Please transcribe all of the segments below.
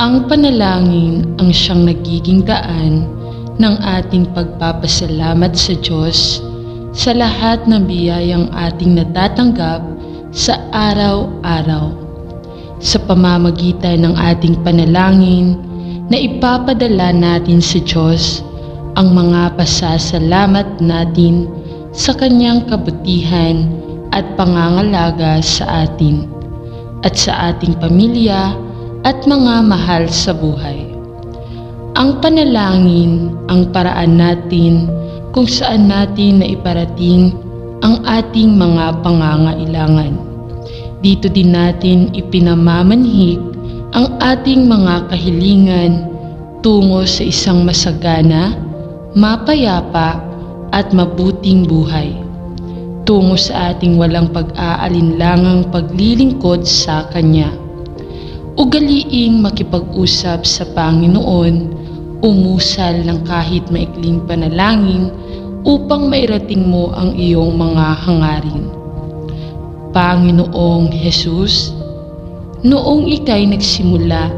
Ang panalangin ang siyang nagiging daan ng ating pagpapasalamat sa Diyos sa lahat ng biyayang ating natatanggap sa araw-araw. Sa pamamagitan ng ating panalangin na ipapadala natin sa Diyos ang mga pasasalamat natin sa Kanyang kabutihan at pangangalaga sa atin at sa ating pamilya at mga mahal sa buhay. Ang panalangin ang paraan natin kung saan natin na iparating ang ating mga pangangailangan. Dito din natin ipinamamanhik ang ating mga kahilingan tungo sa isang masagana, mapayapa at mabuting buhay, tungo sa ating walang pag-aalinlangang paglilingkod sa Kanya. Ugaliing makipag-usap sa Panginoon, umusal ng kahit maikling panalangin upang mairating mo ang iyong mga hangarin. Panginoong Jesus, noong ika'y nagsimula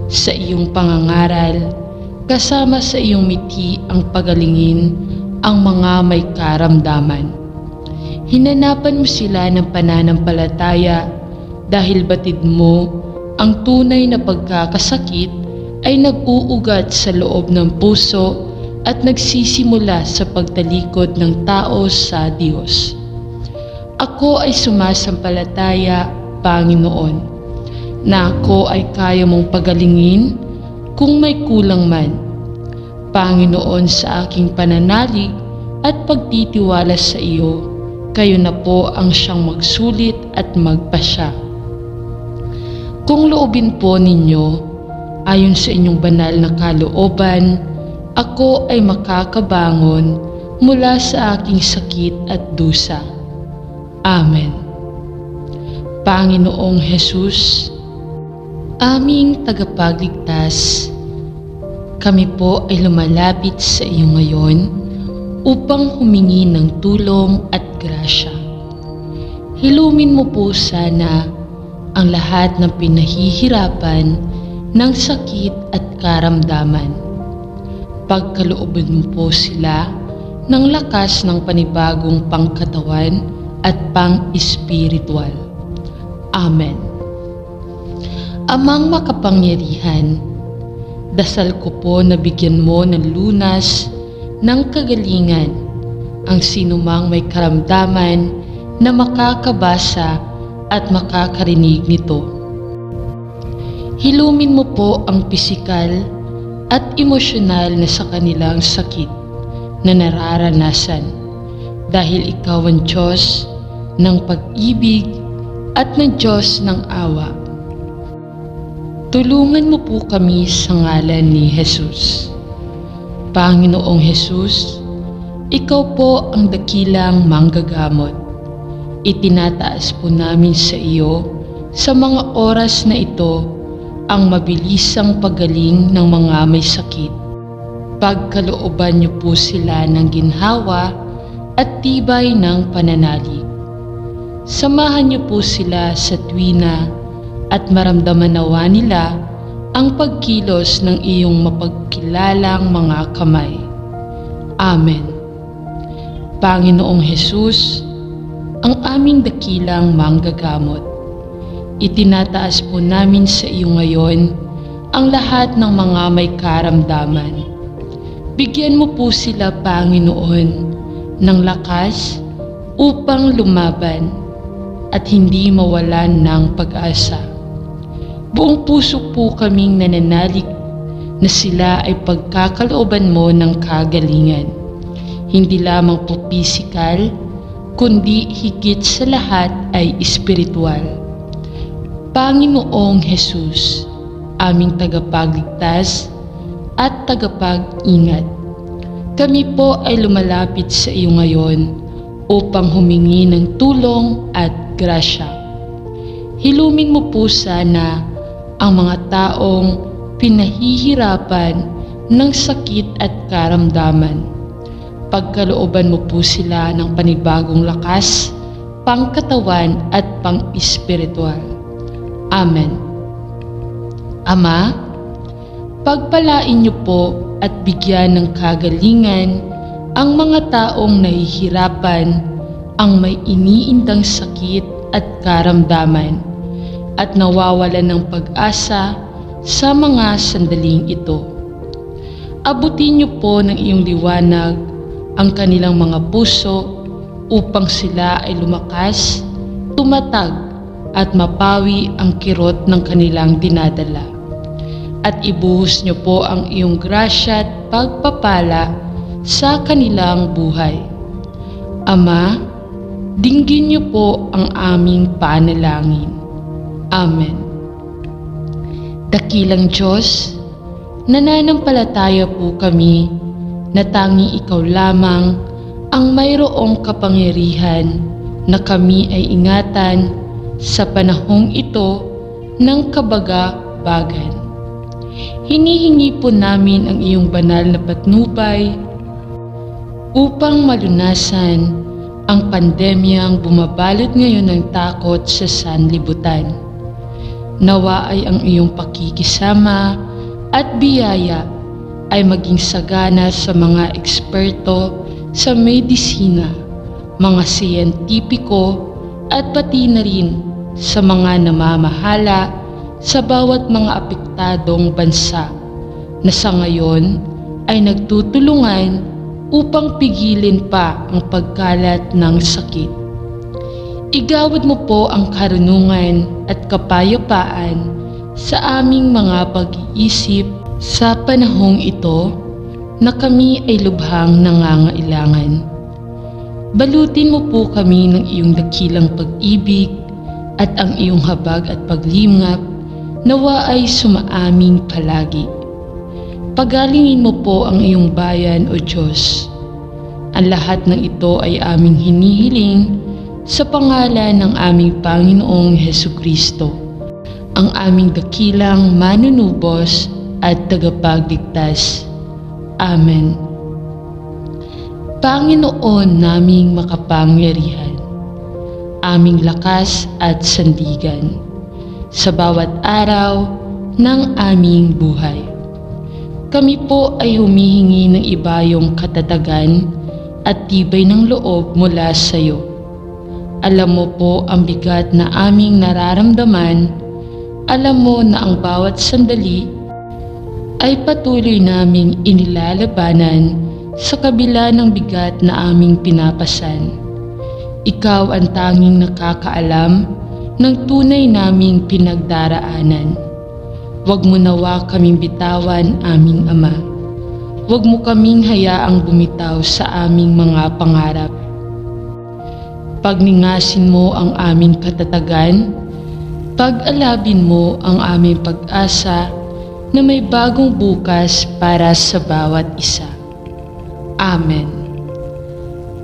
sa iyong pangangaral, kasama sa iyong miti ang pagalingin ang mga may karamdaman. Hinanapan mo sila ng pananampalataya dahil batid mo ang tunay na pagkakasakit ay nag-uugat sa loob ng puso at nagsisimula sa pagtalikod ng tao sa Diyos. Ako ay sumasampalataya, Panginoon, na ako ay kaya mong pagalingin kung may kulang man. Panginoon, sa aking pananalig at pagtitiwala sa iyo, kayo na po ang siyang magsulit at magpasya. Kung loobin po ninyo, ayon sa inyong banal na kalooban, ako ay makakabangon mula sa aking sakit at dusa. Amen. Panginoong Jesus, aming tagapagligtas, kami po ay lumalapit sa iyo ngayon upang humingi ng tulong at grasya. Hilumin mo po sana ang lahat ng pinahihirapan ng sakit at karamdaman. Pagkalooban mo po sila ng lakas ng panibagong pangkatawan at pang-espiritual. Amen. Amang makapangyarihan, dasal ko po na bigyan mo ng lunas ng kagalingan ang sinumang may karamdaman na makakabasa at makakarinig nito. Hilumin mo po ang pisikal at emosyonal na sa kanilang sakit na nararanasan dahil ikaw ang Diyos ng pag-ibig at ng Diyos ng awa. Tulungan mo po kami sa ngalan ni Jesus. Panginoong Jesus, ikaw po ang dakilang manggagamot. Itinataas po namin sa iyo sa mga oras na ito ang mabilisang paggaling ng mga may sakit. Pagkalooban niyo po sila ng ginhawa at tibay ng pananalig. Samahan niyo po sila sa tuwina at maramdaman nawa nila ang pagkilos ng iyong mapagkilalang mga kamay. Amen. Panginoong Jesus, ang aming dakilang manggagamot, itinataas po namin sa iyo ngayon ang lahat ng mga may karamdaman. Bigyan mo po sila, Panginoon, ng lakas upang lumaban at hindi mawalan ng pag-asa. Buong puso po kaming nananalig na sila ay pagkakalooban mo ng kagalingan. Hindi lamang po pisikal, kundi higit sa lahat ay espiritual. Panginoong Jesus, aming tagapagligtas at tagapag-ingat, kami po ay lumalapit sa iyo ngayon upang humingi ng tulong at grasya. Hilumin mo po sana ang mga taong pinahihirapan ng sakit at karamdaman. Pagkalooban mo po sila ng panibagong lakas, pangkatawan at pang-espiritual. Amen. Ama, Pagpalain niyo po at bigyan ng kagalingan ang mga taong nahihirapan, ang may iniindang sakit at karamdaman, at nawawalan ng pag-asa sa mga sandaling ito. Abutin niyo po ng iyong liwanag ang kanilang mga puso upang sila ay lumakas, tumatag at mapawi ang kirot ng kanilang dinadala. At ibuhos niyo po ang iyong grasya at pagpapala sa kanilang buhay. Ama, dinggin niyo po ang aming panalangin. Amen. Dakilang Diyos, nananampalataya po kami na tanging Ikaw lamang ang mayroong kapangyarihan na kami ay ingatan sa panahong ito ng kabaga-bagan. Hinihingi po namin ang iyong banal na patnubay upang malunasan ang pandemyang bumabalot ngayon ng takot sa sanlibutan. Nawa ay ang iyong pakikisama at biyaya ay maging sagana sa mga eksperto sa medisina, mga siyentipiko at pati na rin sa mga namamahala sa bawat mga apektadong bansa na sa ngayon ay nagtutulungan upang pigilin pa ang pagkalat ng sakit. Igawad mo po ang karunungan at kapayapaan sa aming mga pag-iisip sa panahong ito na kami ay lubhang nangangailangan. Balutin mo po kami ng iyong dakilang pag-ibig at ang iyong habag at paglimngap nawa ay sumaaming palagi. Pagalingin mo po ang iyong bayan o Diyos. Ang lahat ng ito ay aming hinihiling sa pangalan ng aming Panginoong Hesukristo, ang aming dakilang manunubos at tagapagligtas. Amen. Panginoon naming makapangyarihan, aming lakas at sandigan, sa bawat araw ng aming buhay. Kami po ay humihingi ng ibayong katatagan at tibay ng loob mula sa iyo. Alam mo po ang bigat na aming nararamdaman. Alam mo na ang bawat sandali ay patuloy naming inilalabanan sa kabila ng bigat na aming pinapasan. Ikaw ang tanging nakakaalam ng tunay naming pinagdaraanan. Huwag mo nawa kaming bitawan, aming Ama. Huwag mo kaming hayaang bumitaw sa aming mga pangarap. Pagningasin mo ang aming katatagan, pag-alabin mo ang aming pag-asa na may bagong bukas para sa bawat isa. Amen.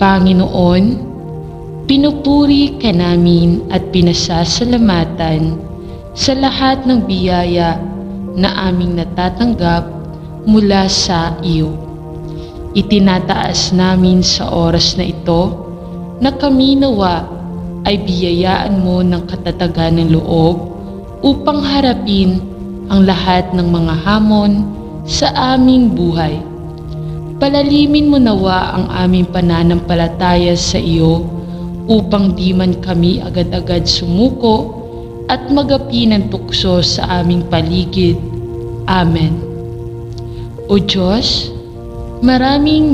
Panginoon, pinupuri ka namin at pinasasalamatan sa lahat ng biyaya na aming natatanggap mula sa iyo. Itinataas namin sa oras na ito na kami nawa ay biyayaan mo ng katatagan ng loob upang harapin ang lahat ng mga hamon sa aming buhay. Palalimin mo nawa ang aming pananampalataya sa iyo upang di man kami agad-agad sumuko at magapi ng tukso sa aming paligid. Amen. O Diyos, maraming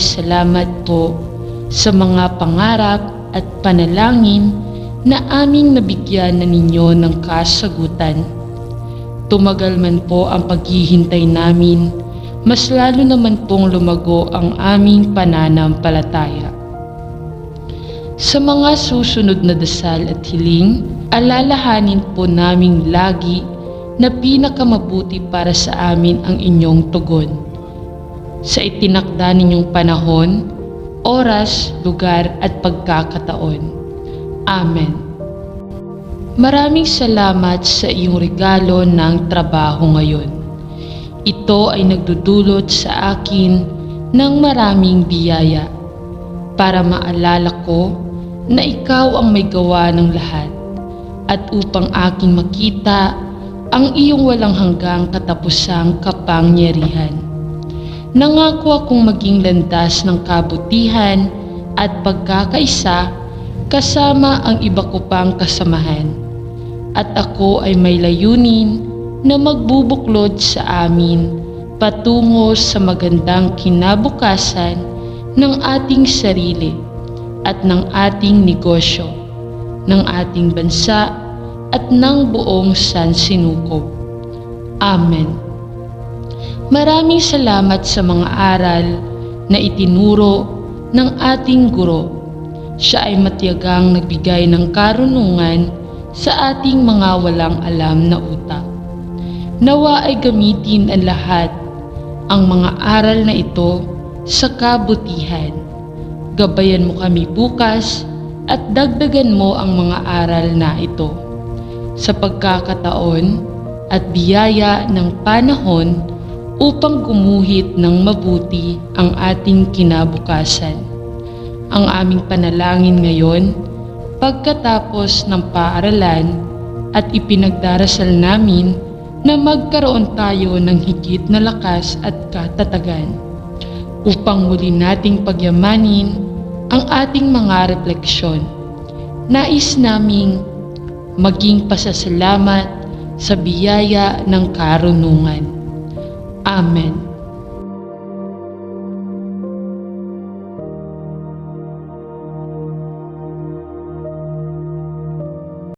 salamat po sa mga pangarap at panalangin na aming nabigyan na ninyo ng kasagutan. Tumagal man po ang paghihintay namin, mas lalo naman pong lumago ang aming pananampalataya. Sa mga susunod na dasal at hiling, alalahanin po naming lagi na pinakamabuti para sa amin ang inyong tugon. Sa itinakda ninyong panahon, oras, lugar at pagkakataon. Amen. Maraming salamat sa iyong regalo ng trabaho ngayon. Ito ay nagdudulot sa akin ng maraming biyaya para maalala ko na ikaw ang may gawa ng lahat at upang aking makita ang iyong walang hanggang katapusang kapangyarihan. Nangako akong maging landas ng kabutihan at pagkakaisa kasama ang iba ko pang kasamahan. At ako ay may layunin na magbubuklod sa amin patungo sa magandang kinabukasan ng ating sarili at ng ating negosyo, ng ating bansa at ng buong sansinukob. Amen. Maraming salamat sa mga aral na itinuro ng ating guro. Siya ay matiyagang nagbigay ng karunungan sa ating mga walang alam na utak. Nawa ay gamitin ang lahat ang mga aral na ito sa kabutihan. Gabayan mo kami bukas at dagdagan mo ang mga aral na ito. Sa pagkakataon at biyaya ng panahon upang gumuhit ng mabuti ang ating kinabukasan. Ang aming panalangin ngayon, pagkatapos ng paaralan at ipinagdarasal namin na magkaroon tayo ng higit na lakas at katatagan upang muli nating pagyamanin ang ating mga refleksyon. Nais naming maging pasasalamat sa biyaya ng karunungan. Amen.